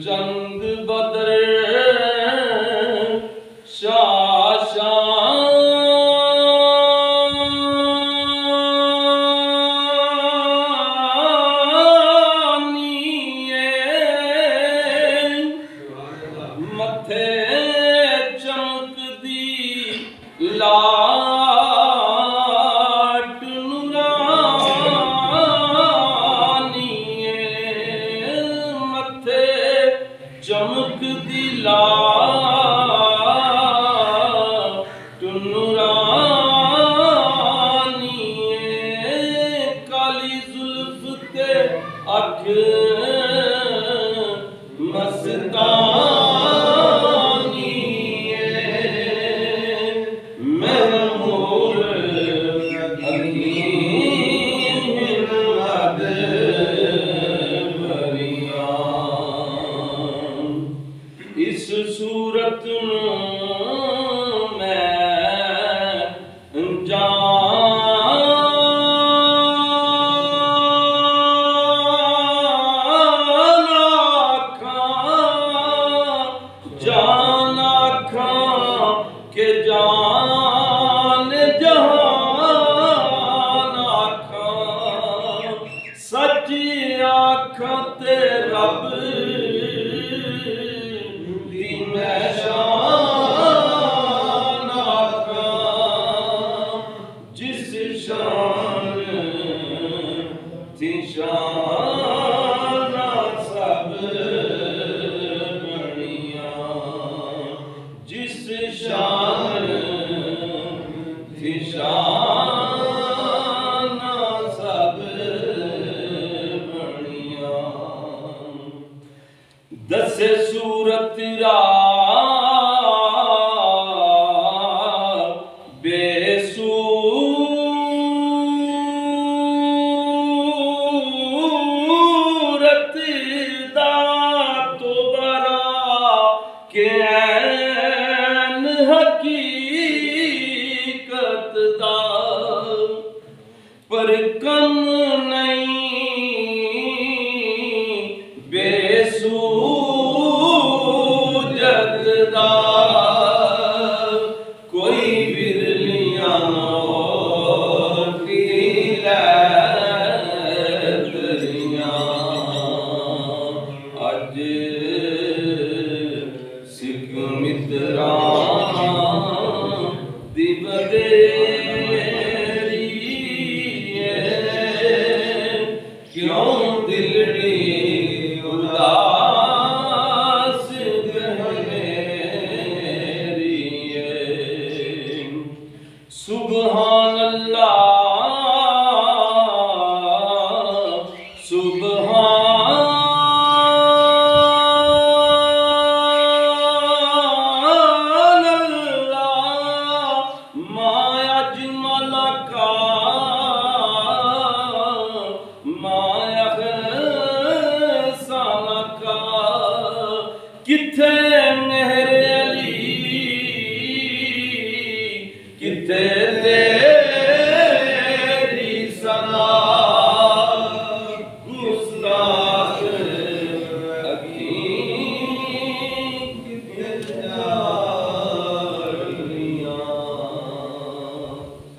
चंद बदर मथे चमकदी लाट नूरानीए मथे चमकदी लाट नूरानीए काली जुल्फ ते अख इस सूरत मैं जान आखां के जान जहान आखां सच आखां ते रब शान सब बनिया जिस शान थी शान सब बनिया दसे सूरत रा कैन हकीकत दा पर कम नहीं बेसूरत दा कोई बिरलियां अज मित्रा दी बदेरी क्यों दिलड़ी उदास गहरी सुभान अल्लाह सुभान किथे